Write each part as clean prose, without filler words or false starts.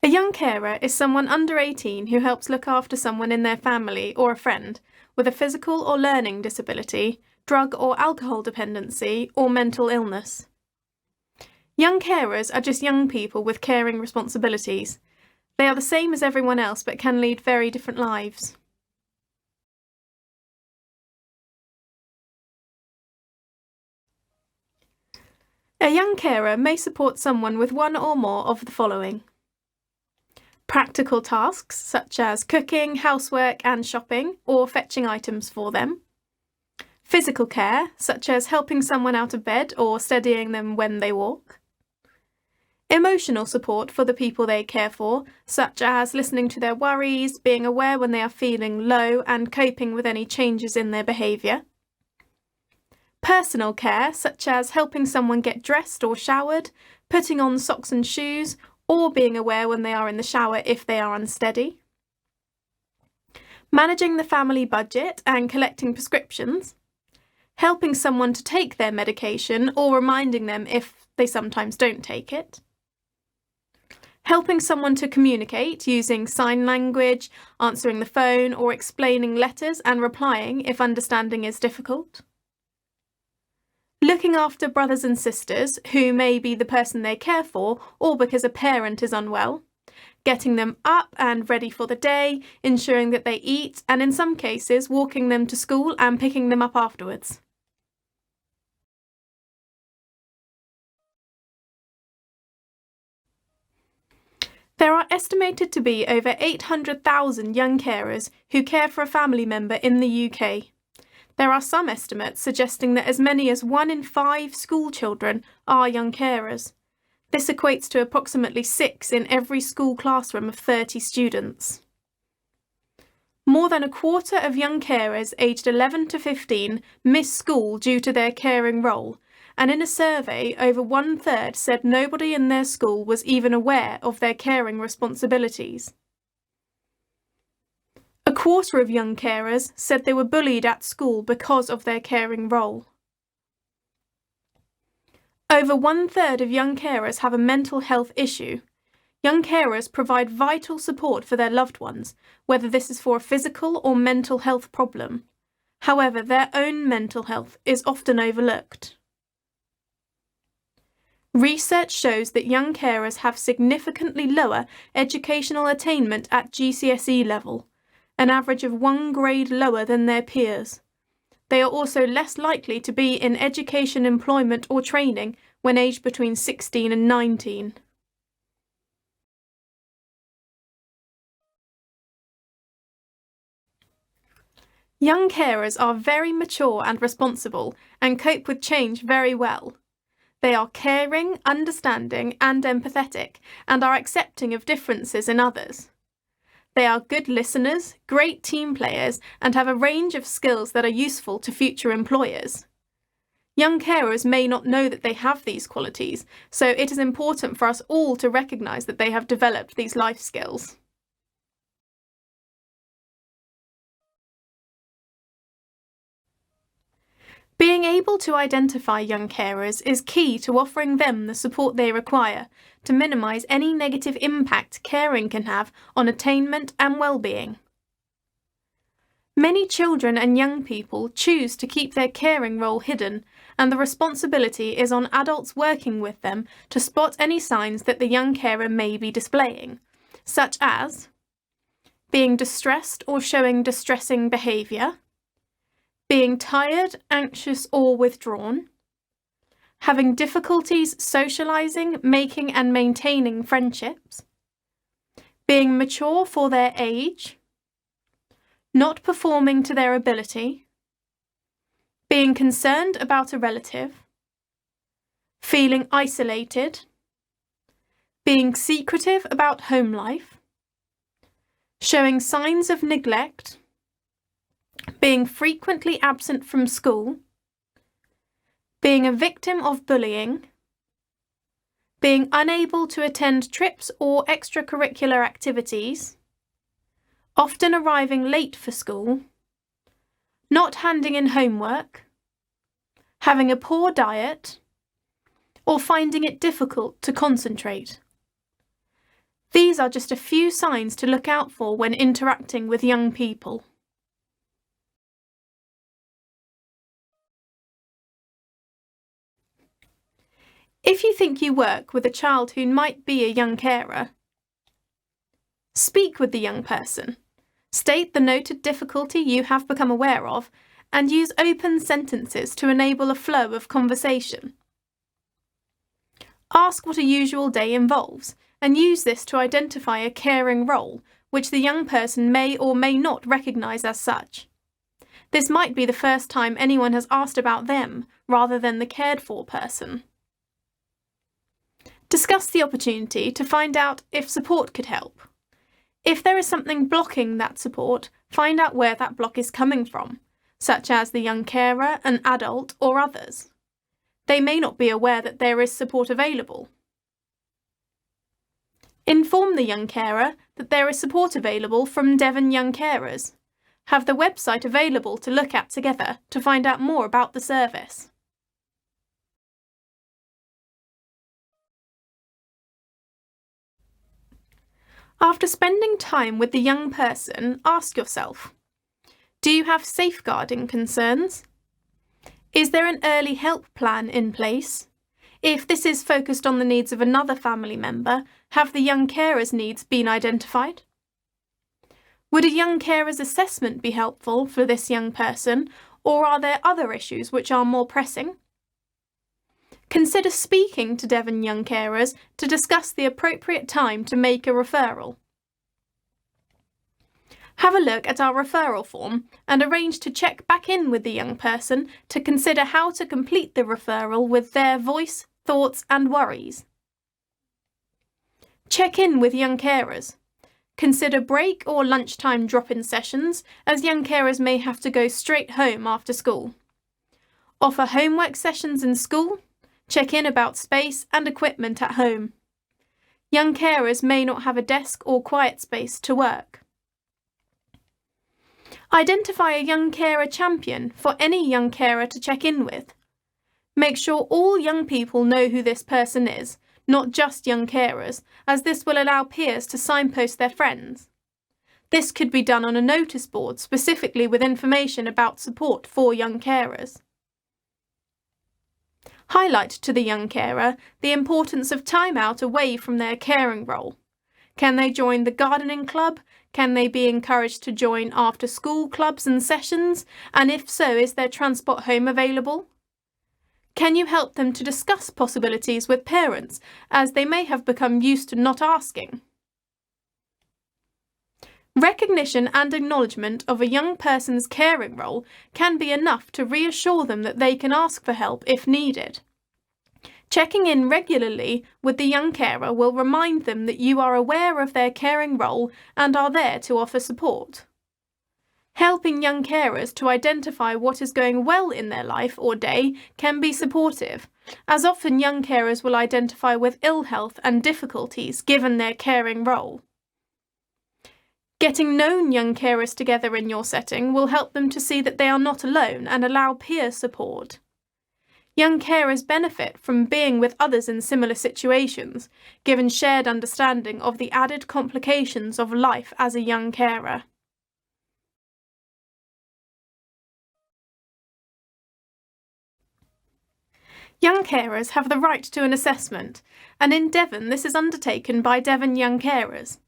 A young carer is someone under 18 who helps look after someone in their family or a friend with a physical or learning disability, drug or alcohol dependency, or mental illness. Young carers are just young people with caring responsibilities. They are the same as everyone else but can lead very different lives. A young carer may support someone with one or more of the following: practical tasks such as cooking, housework and shopping, or fetching items for them. Physical care, such as helping someone out of bed or steadying them when they walk. Emotional support for the people they care for, such as listening to their worries, being aware when they are feeling low and coping with any changes in their behaviour. Personal care, such as helping someone get dressed or showered, putting on socks and shoes, or being aware when they are in the shower if they are unsteady. Managing the family budget and collecting prescriptions. Helping someone to take their medication or reminding them if they sometimes don't take it. Helping someone to communicate using sign language, answering the phone, or explaining letters and replying if understanding is difficult. Looking after brothers and sisters who may be the person they care for or because a parent is unwell. Getting them up and ready for the day, ensuring that they eat, and in some cases walking them to school and picking them up afterwards. There are estimated to be over 800,000 young carers who care for a family member in the UK. There are some estimates suggesting that as many as 1 in 5 school children are young carers. This equates to approximately 6 in every school classroom of 30 students. More than a quarter of young carers aged 11 to 15 miss school due to their caring role, and in a survey, over 1/3 said nobody in their school was even aware of their caring responsibilities. A quarter of young carers said they were bullied at school because of their caring role. Over 1/3 of young carers have a mental health issue. Young carers provide vital support for their loved ones, whether this is for a physical or mental health problem. However, their own mental health is often overlooked. Research shows that young carers have significantly lower educational attainment at GCSE level, an average of 1 grade lower than their peers. They are also less likely to be in education, employment or training when aged between 16 and 19. Young carers are very mature and responsible and cope with change very well. They are caring, understanding and empathetic and are accepting of differences in others. They are good listeners, great team players, and have a range of skills that are useful to future employers. Young carers may not know that they have these qualities, so it is important for us all to recognise that they have developed these life skills. Being able to identify young carers is key to offering them the support they require to minimise any negative impact caring can have on attainment and well-being. Many children and young people choose to keep their caring role hidden, and the responsibility is on adults working with them to spot any signs that the young carer may be displaying, such as being distressed or showing distressing behaviour, being tired, anxious or withdrawn, having difficulties socialising, making and maintaining friendships, being mature for their age, not performing to their ability, being concerned about a relative, feeling isolated, being secretive about home life, showing signs of neglect, being frequently absent from school, being a victim of bullying, being unable to attend trips or extracurricular activities, often arriving late for school, not handing in homework, having a poor diet, or finding it difficult to concentrate. These are just a few signs to look out for when interacting with young people. If you think you work with a child who might be a young carer, speak with the young person. State the noted difficulty you have become aware of, and use open sentences to enable a flow of conversation. Ask what a usual day involves, and use this to identify a caring role, which the young person may or may not recognise as such. This might be the first time anyone has asked about them, rather than the cared-for person. Discuss the opportunity to find out if support could help. If there is something blocking that support, find out where that block is coming from, such as the young carer, an adult, or others. They may not be aware that there is support available. Inform the young carer that there is support available from Devon Young Carers. Have the website available to look at together to find out more about the service. After spending time with the young person, ask yourself, do you have safeguarding concerns? Is there an early help plan in place? If this is focused on the needs of another family member, have the young carer's needs been identified? Would a young carer's assessment be helpful for this young person, or are there other issues which are more pressing? Consider speaking to Devon Young Carers to discuss the appropriate time to make a referral. Have a look at our referral form and arrange to check back in with the young person to consider how to complete the referral with their voice, thoughts and worries. Check in with young carers. Consider break or lunchtime drop-in sessions, as young carers may have to go straight home after school. Offer homework sessions in school. Check in about space and equipment at home. Young carers may not have a desk or quiet space to work. Identify a young carer champion for any young carer to check in with. Make sure all young people know who this person is, not just young carers, as this will allow peers to signpost their friends. This could be done on a notice board specifically with information about support for young carers. Highlight to the young carer the importance of time out away from their caring role. Can they join the gardening club? Can they be encouraged to join after-school clubs and sessions? And if so, is there transport home available? Can you help them to discuss possibilities with parents, as they may have become used to not asking? Recognition and acknowledgement of a young person's caring role can be enough to reassure them that they can ask for help if needed. Checking in regularly with the young carer will remind them that you are aware of their caring role and are there to offer support. Helping young carers to identify what is going well in their life or day can be supportive, as often young carers will identify with ill health and difficulties given their caring role. Getting known young carers together in your setting will help them to see that they are not alone and allow peer support. Young carers benefit from being with others in similar situations, given shared understanding of the added complications of life as a young carer. Young carers have the right to an assessment, and in Devon this is undertaken by Devon Young Carers.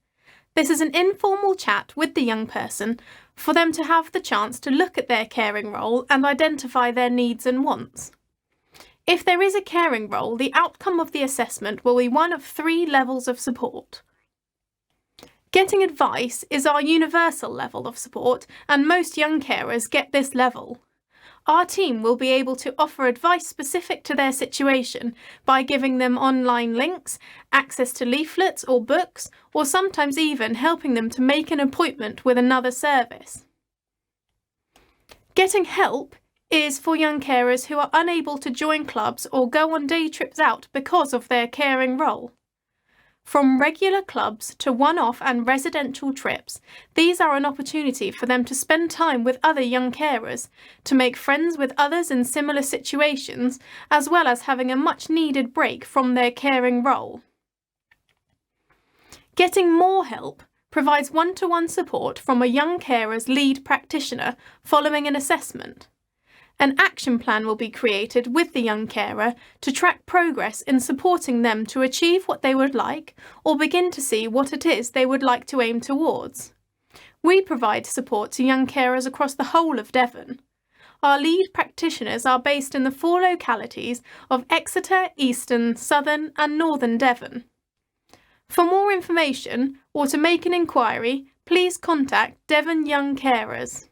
This is an informal chat with the young person for them to have the chance to look at their caring role and identify their needs and wants. If there is a caring role, the outcome of the assessment will be one of 3 levels of support. Getting advice is our universal level of support, and most young carers get this level. Our team will be able to offer advice specific to their situation by giving them online links, access to leaflets or books, or sometimes even helping them to make an appointment with another service. Getting help is for young carers who are unable to join clubs or go on day trips out because of their caring role. From regular clubs to one-off and residential trips, these are an opportunity for them to spend time with other young carers, to make friends with others in similar situations, as well as having a much-needed break from their caring role. Getting more help provides one-to-one support from a young carer's lead practitioner following an assessment. An action plan will be created with the young carer to track progress in supporting them to achieve what they would like or begin to see what it is they would like to aim towards. We provide support to young carers across the whole of Devon. Our lead practitioners are based in the 4 localities of Exeter, Eastern, Southern and Northern Devon. For more information or to make an inquiry, please contact Devon Young Carers.